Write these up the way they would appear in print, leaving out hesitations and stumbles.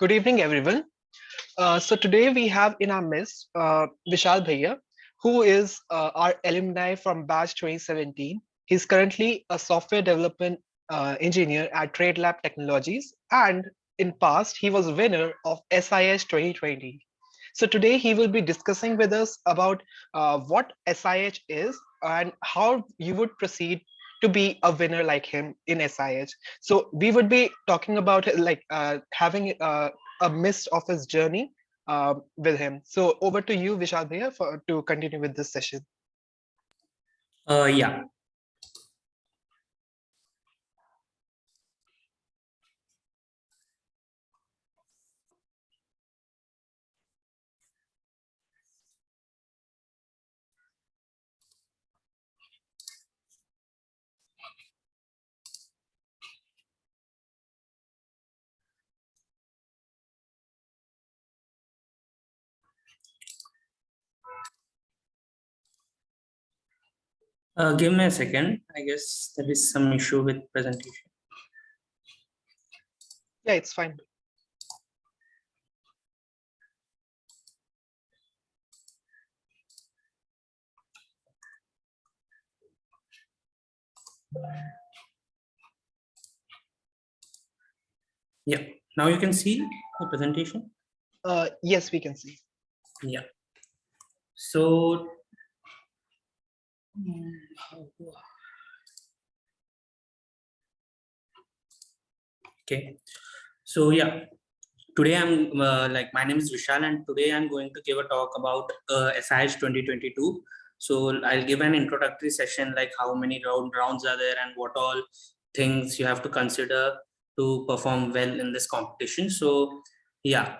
Good evening, everyone. So today we have in our midst Vishal Bhaiya, who is our alumni from batch 2017. He's currently a software development engineer at TradeLab Technologies, and in past he was winner of SIH 2020. So today he will be discussing with us about what SIH is and how you would proceed to be a winner like him in SIH. So we would be talking about having a mist of his journey with him. So over to you, Vishal Bhaiya, to continue with this session. Yeah. Give me a second. I guess there is some issue with presentation. Yeah, it's fine. Yeah. Now you can see the presentation. Yes, we can see. Yeah. So. Okay. So yeah. Today I'm my name is Vishal, and today I'm going to give a talk about SIH 2022. So I'll give an introductory session, like how many rounds are there and what all things you have to consider to perform well in this competition. So yeah.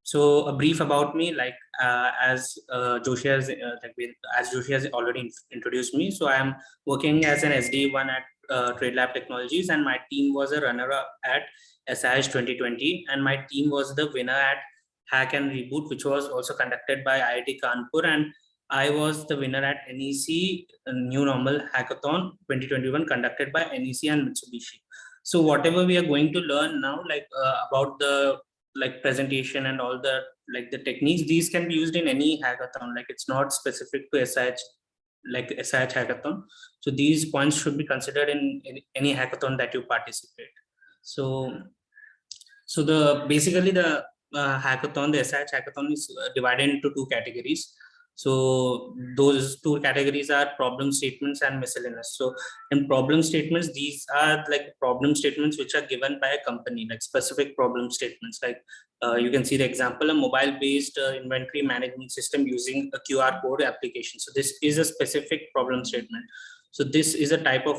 So a brief about me, as Joshi has Joshi has already introduced me. So I am working as an SD1 at TradeLab Technologies, and my team was a runner-up at SIH 2020, and my team was the winner at Hack and Reboot, which was also conducted by IIT Kanpur, and I was the winner at NEC New Normal Hackathon 2021, conducted by NEC and Mitsubishi. So whatever we are going to learn now, about the presentation and all the techniques, these can be used in any hackathon. Like it's not specific to SIH hackathon. So these points should be considered in any hackathon that you participate. So the basically the hackathon, the SIH hackathon is divided into two categories. So those two categories are problem statements and miscellaneous. So in problem statements, these are like problem statements which are given by a company, like specific problem statements. Like you can see the example, a mobile-based inventory management system using a QR code application. So this is a specific problem statement. So this is a type of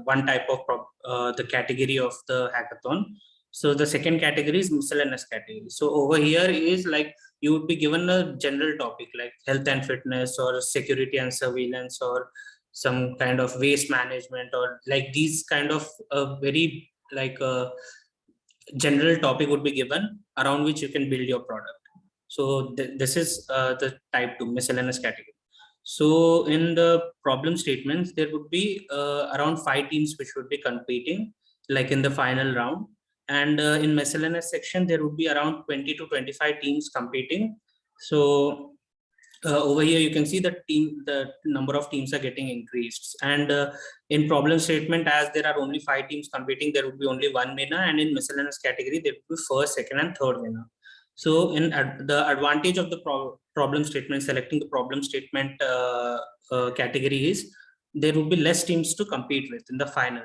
one type of the category of the hackathon. So the second category is miscellaneous category. So over here is like you would be given a general topic like health and fitness or security and surveillance or some kind of waste management, or like these kind of very general topic would be given around which you can build your product. So this is the type 2 miscellaneous category. So in the problem statements, there would be around 5 teams which would be competing like in the final round. And in miscellaneous section, there would be around 20 to 25 teams competing. So over here, you can see the number of teams are getting increased. And in problem statement, as there are only 5 teams competing, there would be only one winner. And in miscellaneous category, there would be first, second, and third winner. So in the advantage of the problem statement, selecting the problem statement category is there would be less teams to compete with in the final.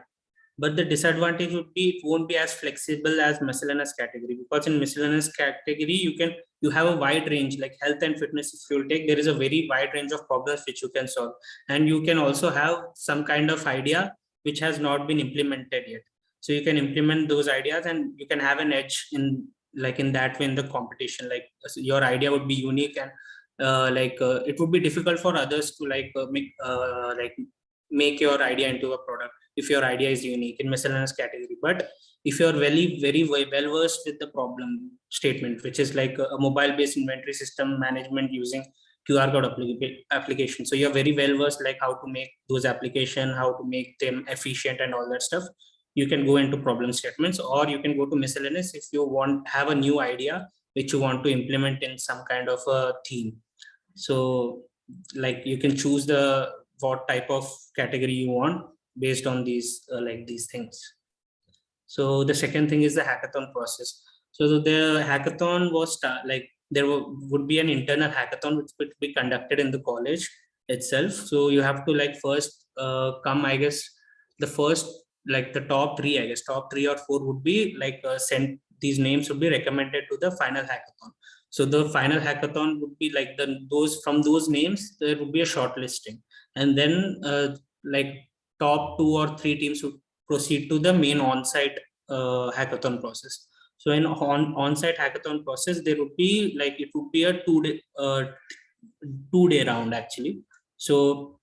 But the disadvantage would be it won't be as flexible as miscellaneous category, because in miscellaneous category you have a wide range, like health and fitness. If you'll take, there is a very wide range of problems which you can solve, and you can also have some kind of idea which has not been implemented yet. So you can implement those ideas and you can have an edge in that way in the competition. Like your idea would be unique, and it would be difficult for others to make your idea into a product if your idea is unique in miscellaneous category. But if you're very well versed with the problem statement, which is like a mobile based inventory system management using QR code application, so you're very well versed like how to make those application, how to make them efficient and all that stuff, you can go into problem statements, or you can go to miscellaneous if you have a new idea which you want to implement in some kind of a theme. So like you can choose what type of category you want based on these these things. So the second thing is the hackathon process. So the hackathon was would be an internal hackathon which would be conducted in the college itself. So you have to first come, I guess, the first the top three, I guess top 3 or 4 would be sent. These names would be recommended to the final hackathon. So the final hackathon would be those names, there would be a short listing, and then top 2 or 3 teams would proceed to the main on-site hackathon process. So in on-site hackathon process, there would be it would be a 2-day round actually. So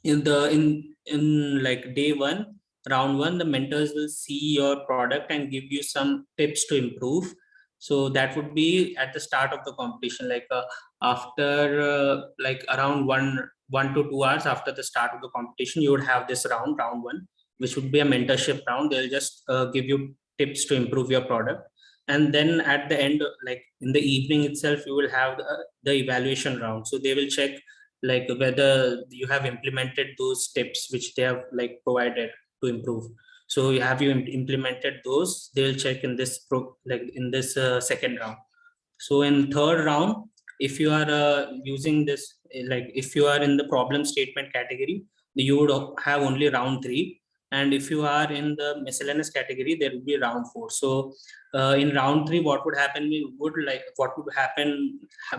in day 1, round 1, the mentors will see your product and give you some tips to improve. So that would be at the start of the competition, after around 1 to 2 hours after the start of the competition, you would have this round 1, which would be a mentorship round. They'll just give you tips to improve your product. And then at the end, in the evening itself, you will have the evaluation round. So they will check whether you have implemented those tips which they have provided to improve. So have you implemented those? They will check in this second round. So in third round, if you are using this, if you are in the problem statement category, you would have only round 3. And if you are in the miscellaneous category, there will be round 4. So in round 3, what would happen?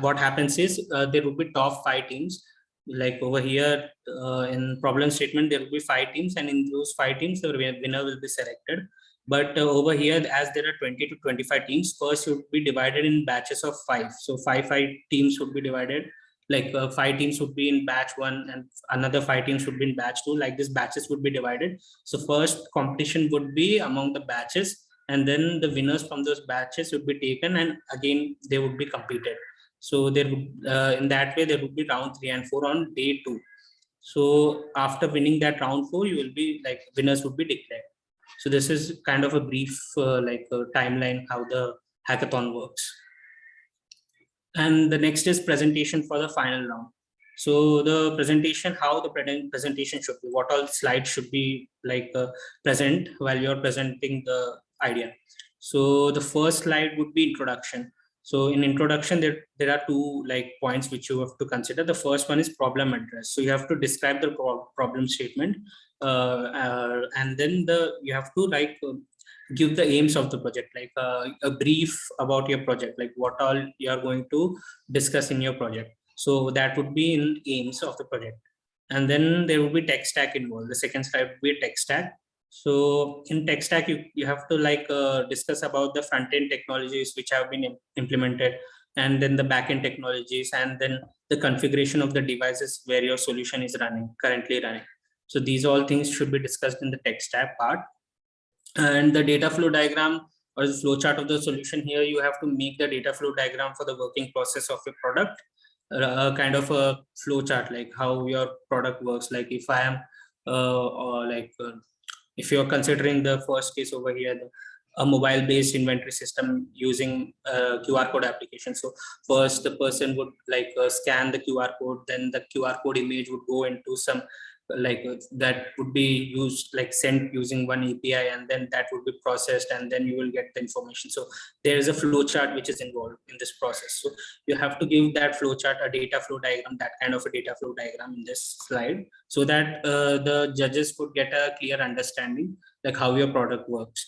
What happens is there will be top 5 teams. Over here in problem statement, there will be 5 teams, and in those 5 teams, the winner will be selected. But over here, as there are 20 to 25 teams, first would be divided in batches of 5. So 5 teams would be divided. 5 teams would be in batch 1, and another 5 teams would be in batch 2. Like this, batches would be divided. So first competition would be among the batches, and then the winners from those batches would be taken, and again they would be competed. So there would in that way there would be round 3 and 4 on day 2. So after winning that round 4, you will be winners would be declared. So this is kind of a brief timeline how the hackathon works. And the next is presentation for the final round. So the presentation, how the presentation should be, what all slides should be present while you're presenting the idea. So the first slide would be introduction. So in introduction, there are 2 points which you have to consider. The first one is problem address. So you have to describe the problem statement, and then you have to give the aims of the project, a brief about your project, what all you are going to discuss in your project. So that would be in aims of the project. And then there will be tech stack involved. The second slide would be tech stack. So in tech stack, you have to discuss about the front-end technologies which have been implemented, and then the back-end technologies, and then the configuration of the devices where your solution is currently running. So these all things should be discussed in the tech stack part. And the data flow diagram or the flow chart of the solution, here you have to make the data flow diagram for the working process of your product, kind of a flow chart, like how your product works. If I am if you're considering the first case over here, a mobile based inventory system using QR code application. So first the person would scan the QR code, then the QR code image would go into some that would be used sent using one API, and then that would be processed, and then you will get the information. So there is a flow chart which is involved in this process. So you have to give that flow chart, a data flow diagram, that kind of a data flow diagram in this slide, so that the judges could get a clear understanding how your product works.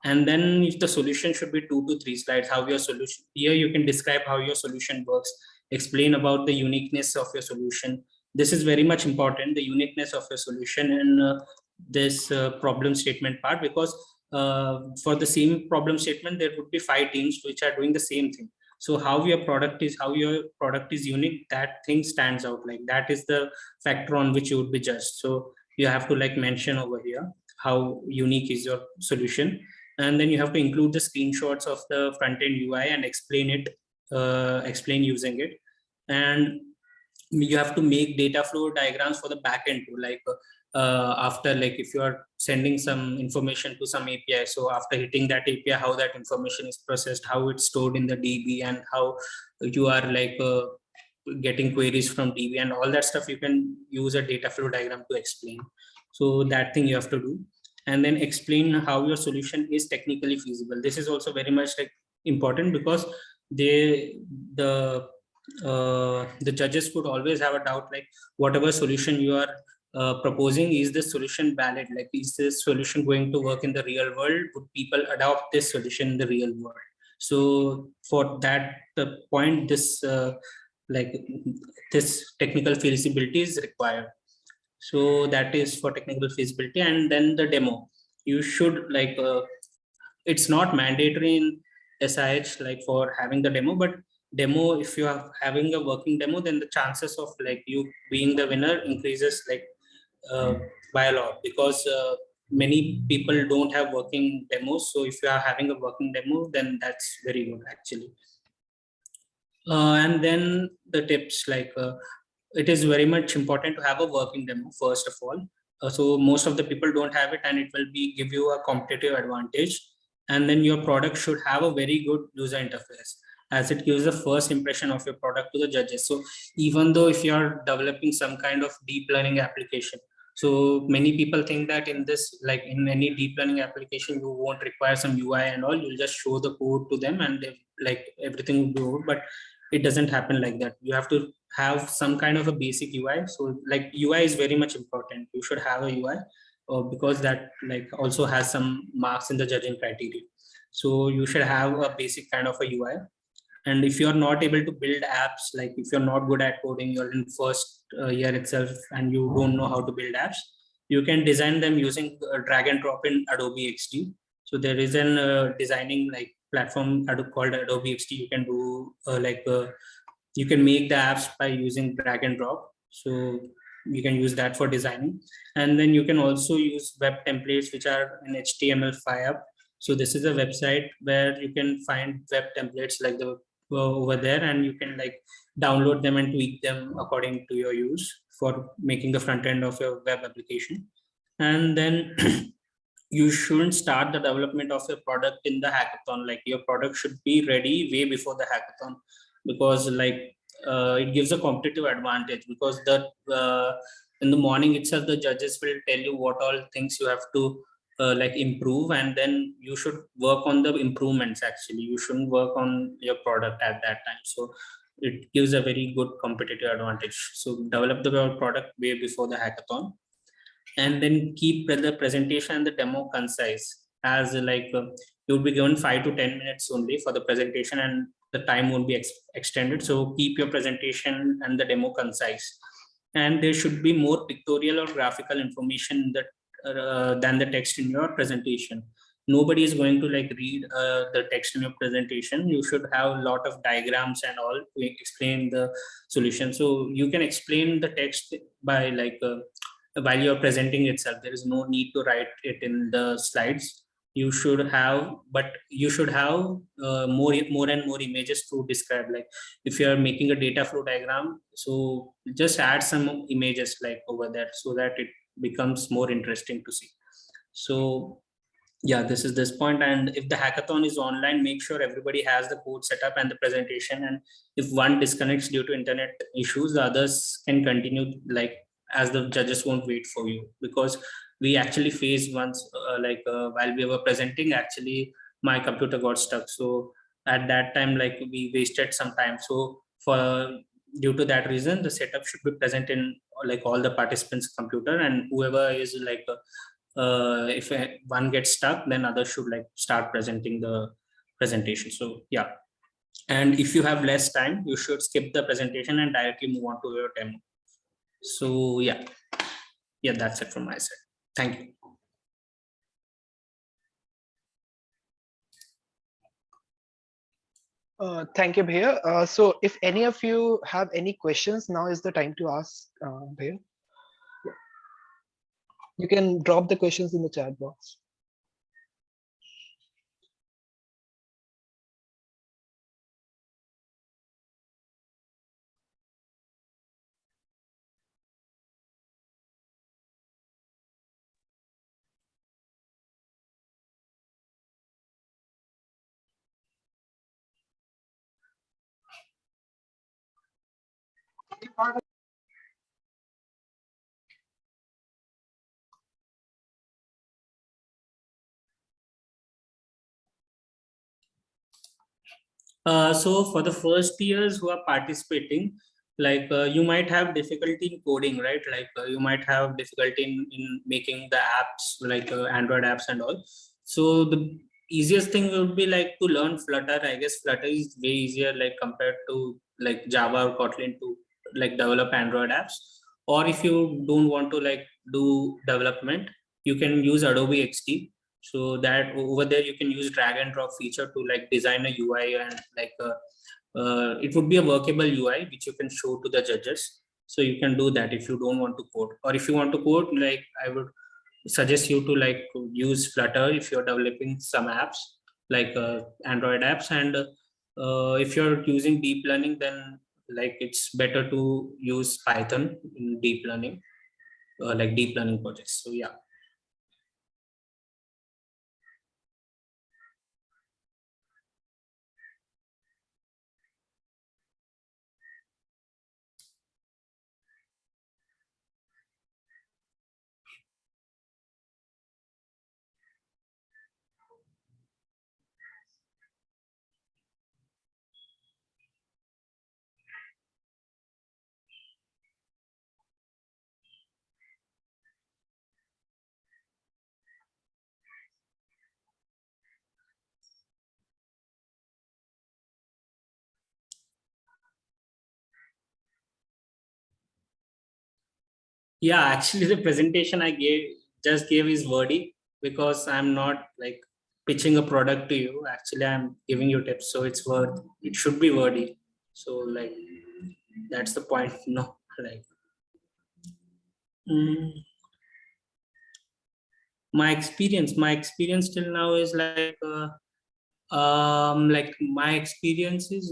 And then if the solution should be 2 to 3 slides, how your solution, here you can describe how your solution works, explain about the uniqueness of your solution. This is very much important, the uniqueness of your solution in this problem statement part, because for the same problem statement, there would be 5 teams which are doing the same thing. So how your product is unique, that thing stands out. That is the factor on which you would be judged. So you have to mention over here how unique is your solution. And then you have to include the screenshots of the front-end UI and explain using it. And you have to make data flow diagrams for the backend too, after, like if you are sending some information to some API, so after hitting that API, how that information is processed, how it's stored in the DB, and how you are like getting queries from DB and all that stuff, you can use a data flow diagram to explain. So that thing you have to do, and then explain how your solution is technically feasible. This is also very much like important, because the judges would always have a doubt, like whatever solution you are proposing, is this solution valid? Like, is this solution going to work in the real world? Would people adopt this solution in the real world? So for that point, like this technical feasibility is required. So that is for technical feasibility. And then the demo, you should like it's not mandatory in SIH like for having the demo, but demo, if you are having a working demo, then the chances of like you being the winner increases like by a lot, because many people don't have working demos. So if you are having a working demo, then that's very good actually. And then the tips, like it is very much important to have a working demo first of all. So most of the people don't have it, and it will be give you a competitive advantage. And then your product should have a very good user interface, as it gives the first impression of your product to the judges. So even though if you are developing some kind of deep learning application, so many people think that in this, like in any deep learning application, you won't require some UI and all. You'll just show the code to them, and they, like everything will be good. But it doesn't happen like that. You have to have some kind of a basic UI. So like UI is very much important. You should have a UI, because that like also has some marks in the judging criteria. So you should have a basic kind of a UI. And if you're not able to build apps, like if you're not good at coding, you're in first year itself and you don't know how to build apps, you can design them using drag and drop in Adobe XD. So there is an designing like platform called Adobe XD. You can do you can make the apps by using drag and drop. So you can use that for designing. And then you can also use web templates, which are in HTML5. So this is a website where you can find web templates like the over there, and you can like download them and tweak them according to your use for making the front end of your web application. And then you shouldn't start the development of your product in the hackathon. Like your product should be ready way before the hackathon, because like it gives a competitive advantage, because the in the morning itself the judges will tell you what all things you have to like improve, and then you should work on the improvements. Actually, you shouldn't work on your product at that time. So it gives a very good competitive advantage. So develop the product way before the hackathon, and then keep the presentation and the demo concise, as like you'll be given 5 to 10 minutes only for the presentation, and the time won't be extended. So keep your presentation and the demo concise, and there should be more pictorial or graphical information that than the text in your presentation. Nobody is going to like read the text in your presentation. You should have a lot of diagrams and all to explain the solution. So you can explain the text by like while you're presenting itself. There is no need to write it in the slides. You should have, but you should have more and more images to describe. Like if you are making a data flow diagram, so just add some images like over there, so that it becomes more interesting to see. So yeah, this is this point. And if the hackathon is online, make sure everybody has the code set up and the presentation. And if one disconnects due to internet issues, the others can continue, like as the judges won't wait for you. Because we actually faced once while we were presenting, actually my computer got stuck. So at that time, like we wasted some time. So for due to that reason, the setup should be present in like all the participants computer, and whoever is like if one gets stuck, then others should like start presenting the presentation. So yeah, and if you have less time, you should skip the presentation and directly move on to your demo. So yeah, that's it from my side. Thank you. Thank you, Bhaiya. So if any of you have any questions, now is the time to ask, Bhaiya. You can drop the questions in the chat box. So for the first years who are participating, like you might have difficulty in coding, right? Like you might have difficulty in making the apps, like Android apps and all. So the easiest thing would be like to learn Flutter. I guess Flutter is way easier, like compared to like Java or Kotlin to like develop Android apps. Or if you don't want to like do development, you can use Adobe XD. So that over there you can use drag and drop feature to like design a UI, and like it would be a workable UI which you can show to the judges. So you can do that if you don't want to code. Or if you want to code, like I would suggest you to like use Flutter if you're developing some apps like Android apps. And if you're using deep learning, then like it's better to use Python in deep learning, like deep learning projects. So yeah. Yeah, actually, the presentation I gave is wordy because I'm not like pitching a product to you. Actually, I'm giving you tips, so it should be wordy. So like that's the point. No, like mm, my experience till now is like my experience is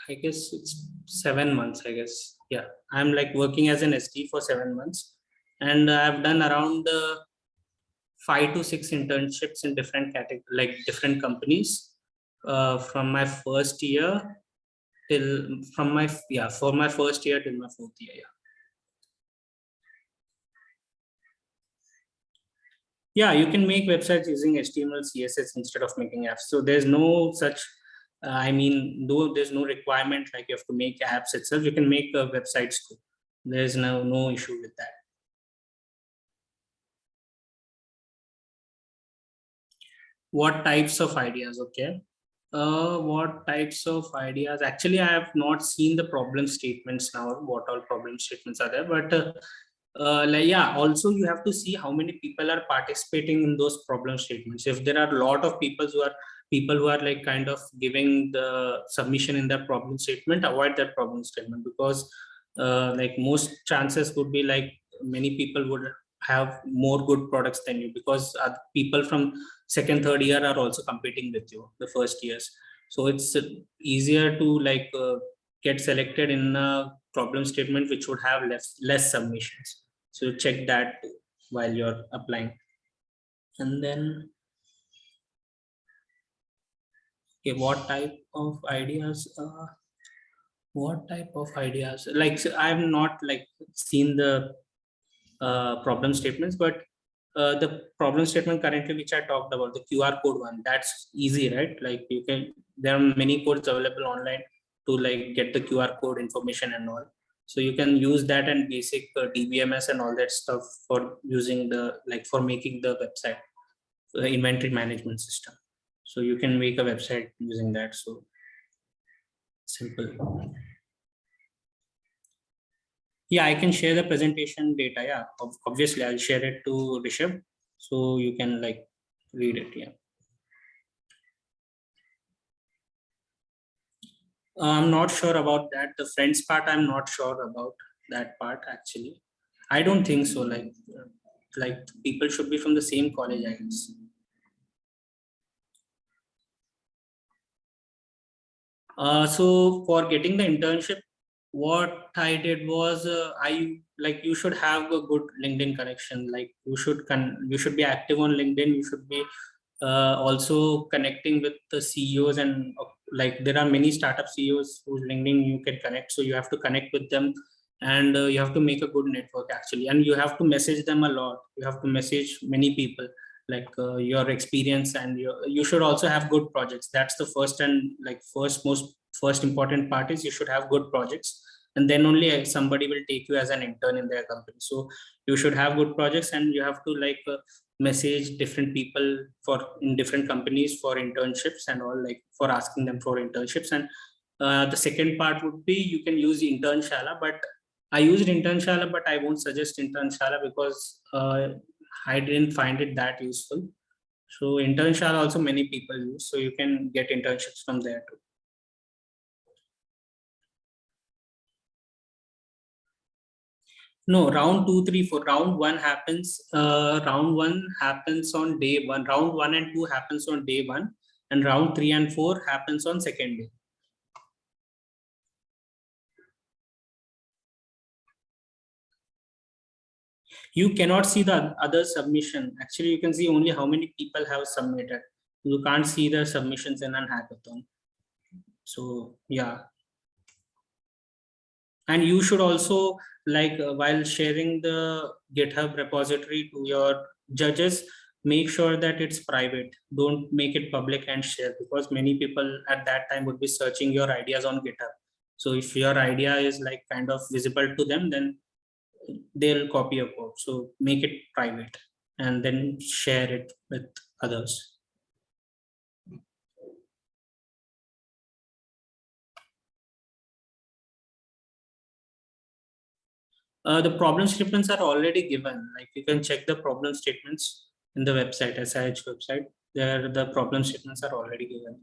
I guess it's 7 months. I guess yeah, I'm like working as an SD for 7 months, and I've done around 5 to 6 internships in different categories, like different companies, from my first year till from my yeah for my first year till my fourth year. Yeah, you can make websites using HTML, CSS instead of making apps. So there's no such, I mean, though there's no requirement like you have to make apps itself. You can make websites too. There's no issue with that. What types of ideas? Okay. What types of ideas? Actually, I have not seen the problem statements now. What all problem statements are there? But like, yeah, also you have to see how many people are participating in those problem statements. If there are a lot of people who are like kind of giving the submission in that problem statement, avoid that problem statement, because like most chances would be like many people would have more good products than you, because people from second third year are also competing with you the first years. So it's easier to like get selected in a problem statement which would have less submissions. So check that while you're applying. And then okay, what type of ideas like, so I've not like seen the problem statements, but the problem statement currently which I talked about, the QR code one, that's easy, right? Like you can, there are many codes available online to like get the QR code information and all. So you can use that and basic DBMS and all that stuff for using the, like for making the website, the inventory management system. So you can make a website using that. So simple. Yeah, I can share the presentation data. Yeah, obviously I'll share it to Rishabh, so you can like read it. Yeah. I'm not sure about that. The friends part, I'm not sure about that part actually. I don't think so. Like people should be from the same college, I guess. So for getting the internship, what I did was I like, you should have a good LinkedIn connection. Like you should be active on LinkedIn. You should be also connecting with the CEOs and like there are many startup CEOs whose LinkedIn you can connect. So you have to connect with them, and you have to make a good network actually, and you have to message them a lot. You have to message many people, like your experience, and you should also have good projects. That's the first and like first important part is you should have good projects, and then only somebody will take you as an intern in their company. So you should have good projects, and you have to like message different people for in different companies for internships and all, like for asking them for internships. And the second part would be you can use Internshala, but I used Internshala, but I won't suggest Internshala because I didn't find it that useful. So Internshala also many people use, so you can get internships from there too. No, round 2, 3, 4. Round one happens. Round one happens on day one. Round 1 and 2 happens on day one, and round 3 and 4 happens on second day. You cannot see the other submission. Actually, you can see only how many people have submitted. You can't see the submissions in an hackathon. So yeah. And you should also like while sharing the GitHub repository to your judges, make sure that it's private. Don't make it public and share, because many people at that time would be searching your ideas on GitHub. So if your idea is like kind of visible to them, then they'll copy your code. So make it private and then share it with others. The problem statements are already given. Like you can check the problem statements in the website, SIH website. There the problem statements are already given.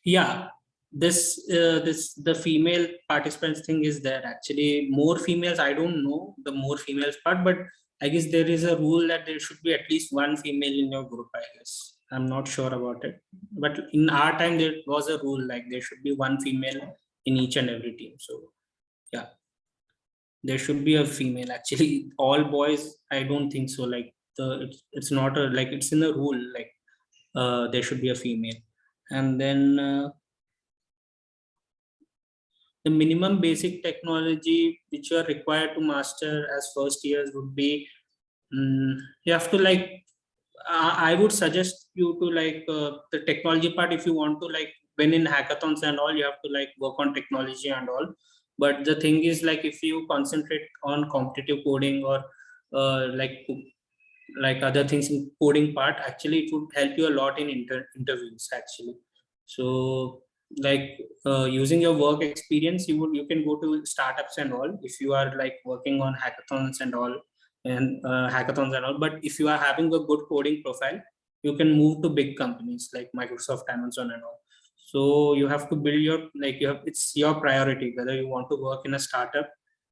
Yeah, the female participants thing is there. Actually more females, I don't know the more females part, but I guess there is a rule that there should be at least one female in your group, I guess. I'm not sure about it, but in our time there was a rule like there should be one female in each and every team. So yeah, there should be a female. Actually all boys, I don't think so. Like it's not a like it's in the rule, like there should be a female. And then the minimum basic technology which you are required to master as first years would be you have to like I would suggest you to like the technology part. If you want to like when in hackathons and all, you have to like work on technology and all. But the thing is like if you concentrate on competitive coding or like other things in coding part, actually it would help you a lot in interviews actually. So like using your work experience, you can go to startups and all if you are like working on hackathons and all, but if you are having a good coding profile, you can move to big companies like Microsoft, Amazon and all. So you have to build your like it's your priority whether you want to work in a startup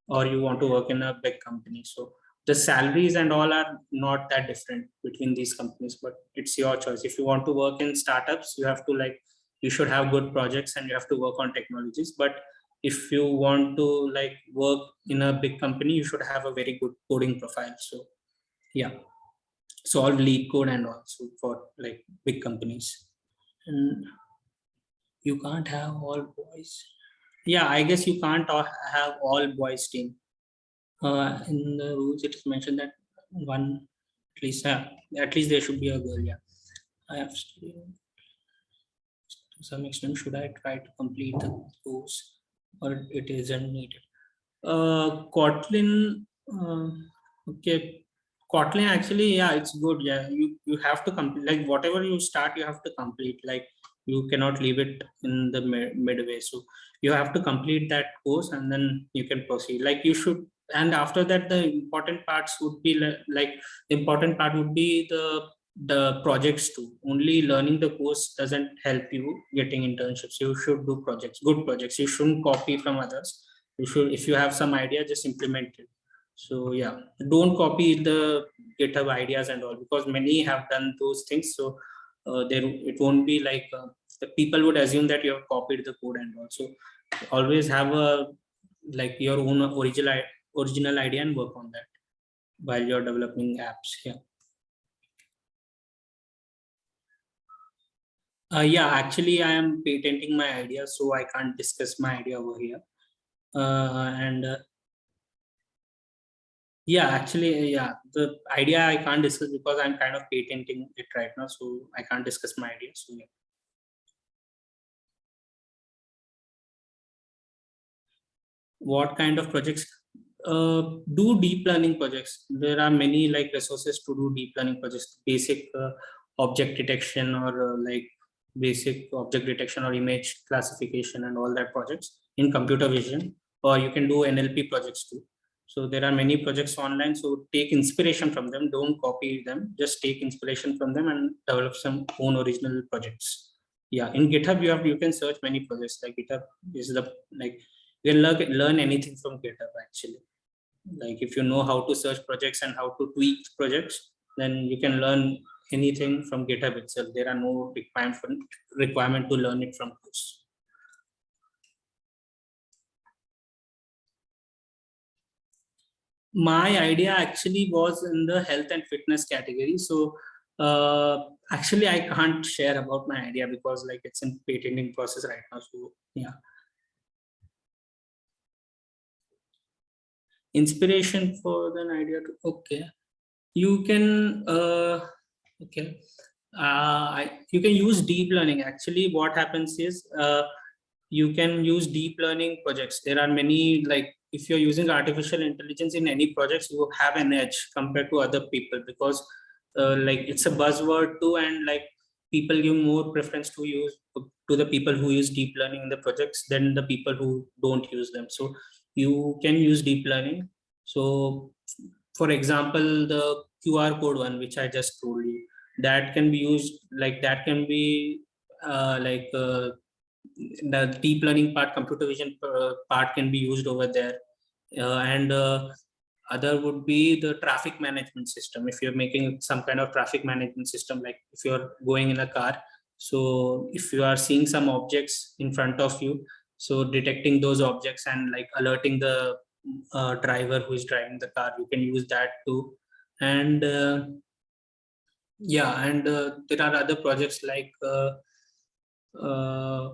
or you want to work in a big company. So the salaries and all are not that different between these companies, but it's your choice. If you want to work in startups, you have to like you should have good projects and you have to work on technologies. But if you want to like work in a big company, you should have a very good coding profile. So yeah, solve lead code and also for like big companies. And you can't have all boys. Yeah, I guess you can't have all boys team. In the rules it is mentioned that one at least there should be a girl. Yeah, I have to some extent. Should I try to complete the course or it isn't needed? Kotlin, okay. Kotlin actually, yeah, it's good. Yeah, you have to complete like whatever you start, you have to complete. Like you cannot leave it in the midway. So you have to complete that course and then you can proceed. Like you should, and after that, the important parts would be like the important part would be the projects too. Only learning the course doesn't help you getting internships. You should do projects, good projects. You shouldn't copy from others. You should, if you have some idea, just implement it. So yeah, don't copy the GitHub ideas and all, because many have done those things. So there it won't be like the people would assume that you have copied the code and all. So always have a like your own original idea and work on that while you're developing apps. Yeah. Yeah, actually, I am patenting my idea, so I can't discuss my idea over here. And yeah, actually, yeah, the idea I can't discuss because I'm kind of patenting it right now, so I can't discuss my idea. So yeah. What kind of projects? Do deep learning projects. There are many like resources to do deep learning projects. Basic object detection or like basic object detection or image classification and all that projects in computer vision. Or you can do NLP projects too. So there are many projects online. So take inspiration from them. Don't copy them. Just take inspiration from them and develop some own original projects. Yeah, in GitHub you can search many projects. Like GitHub is the like you can learn anything from GitHub actually. Like if you know how to search projects and how to tweak projects, then you can learn anything from GitHub itself. There are no requirement to learn it from course. My idea actually was in the health and fitness category. So actually I can't share about my idea because like it's in patenting process right now. So yeah. Inspiration for an idea to okay. You can okay. You can use deep learning. Actually, what happens is you can use deep learning projects. There are many, like if you're using artificial intelligence in any projects, you have an edge compared to other people because like it's a buzzword too, and like people give more preference to use to the people who use deep learning in the projects than the people who don't use them. So you can use deep learning. So for example, the QR code one, which I just told you, that can be used like that can be the deep learning part, computer vision part can be used over there. And other would be the traffic management system. If you're making some kind of traffic management system, like if you're going in a car, so if you are seeing some objects in front of you, so detecting those objects and like alerting the driver who is driving the car, you can use that too. And yeah, and there are other projects like uh,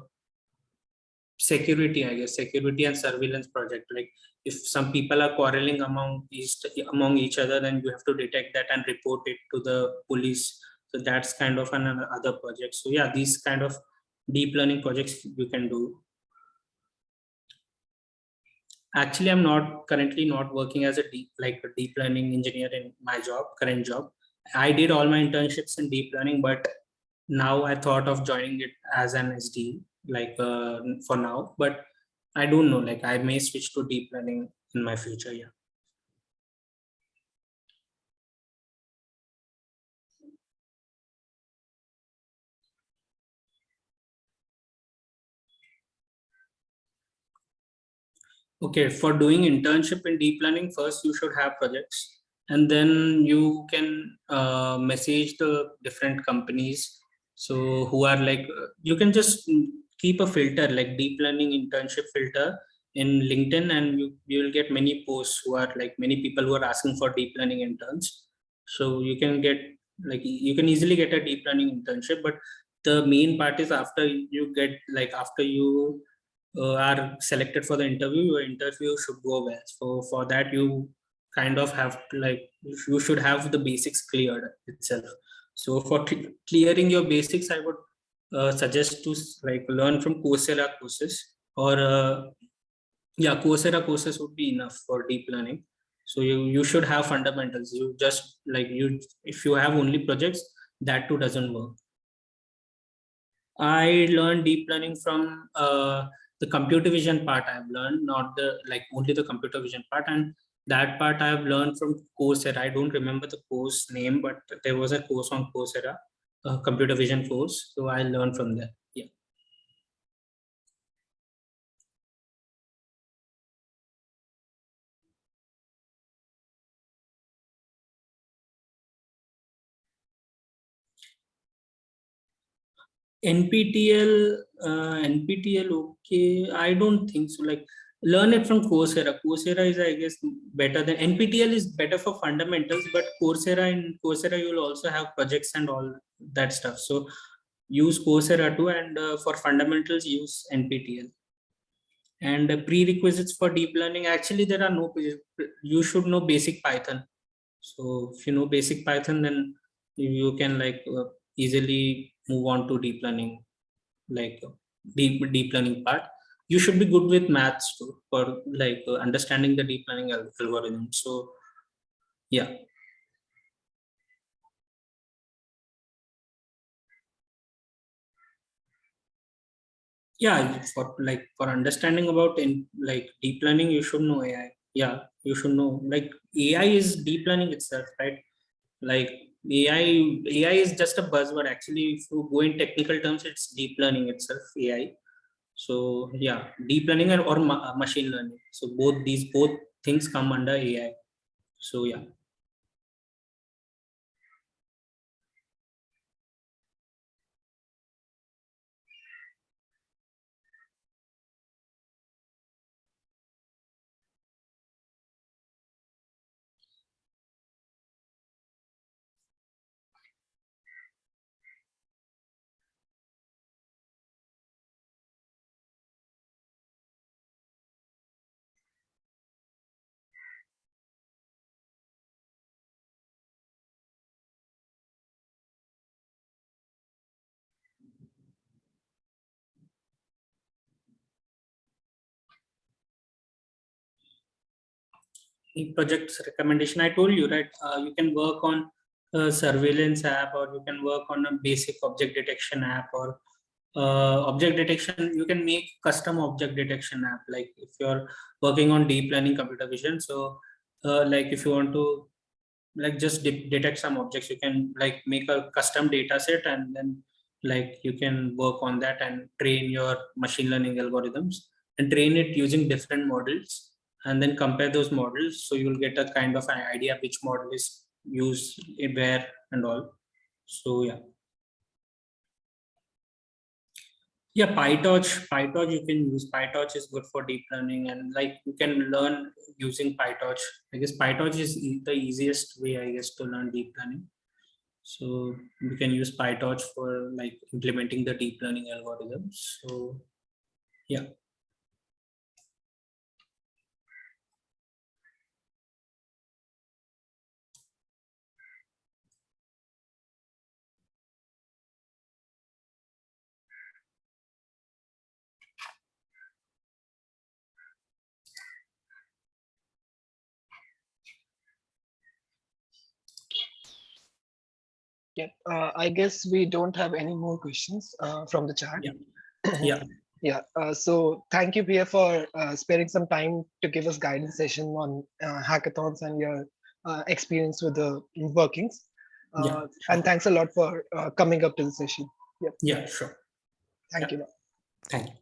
security, I guess, security and surveillance project. Like if some people are quarreling among each other, then you have to detect that and report it to the police. So that's kind of another project. So yeah, these kind of deep learning projects you can do. Actually, I'm not currently not working as a deep learning engineer in my current job. I did all my internships in deep learning, but now I thought of joining it as an SD, like for now. But I don't know, like I may switch to deep learning in my future. Yeah. Okay, for doing internship in deep learning, first you should have projects, and then you can message the different companies. So who are like you can just keep a filter like deep learning internship filter in LinkedIn, and you will get many posts who are like many people who are asking for deep learning interns. So you can get like you can easily get a deep learning internship, but the main part is after you get like after you are selected for the interview, your interview should go well. So for that, you kind of have to like you should have the basics cleared itself. So for clearing your basics, I would suggest to like learn from Coursera courses or yeah, Coursera courses would be enough for deep learning. So you should have fundamentals. You just like you if you have only projects, that too doesn't work. I learned deep learning from the computer vision part. I've learned not the like only the computer vision part, and that part I've learned from Coursera. I don't remember the course name, but there was a course on Coursera, a computer vision course. So I learned from there. Yeah. NPTL, okay. I don't think so. Like learn it from Coursera. Coursera is, I guess, better than NPTL is better for fundamentals, but Coursera you'll also have projects and all that stuff. So use Coursera too, and for fundamentals, use NPTEL. And prerequisites for deep learning, actually there are no, you should know basic Python. So if you know basic Python, then you can like easily move on to deep learning, like deep learning part. You should be good with maths too for like understanding the deep learning algorithm. So yeah. Yeah, for understanding about in like deep learning, you should know AI. Yeah, you should know like AI is deep learning itself, right? Like AI is just a buzzword. Actually, if you go in technical terms, it's deep learning itself, AI. So yeah, deep learning or machine learning. So both things come under AI. So yeah. Projects recommendation, I told you, right? You can work on a surveillance app, or you can work on a basic object detection app, or object detection. You can make custom object detection app, like if you're working on deep learning computer vision. So like if you want to like just detect some objects, you can like make a custom data set, and then like you can work on that and train your machine learning algorithms and train it using different models, and then compare those models, so you will get a kind of an idea which model is used where and all. So yeah. Yeah, PyTorch you can use. PyTorch is good for deep learning, and like you can learn using PyTorch. I guess PyTorch is the easiest way, I guess, to learn deep learning. So you can use PyTorch for like implementing the deep learning algorithms. So yeah. Yeah, I guess we don't have any more questions from the chat. Yeah. Yeah. Yeah. So thank you, Pia, for sparing some time to give us guidance session on hackathons and your experience with the workings. Yeah. And Sure. thanks a lot for coming up to the session. Yep. Yeah. Sure. Thank Yeah. you. Thank you.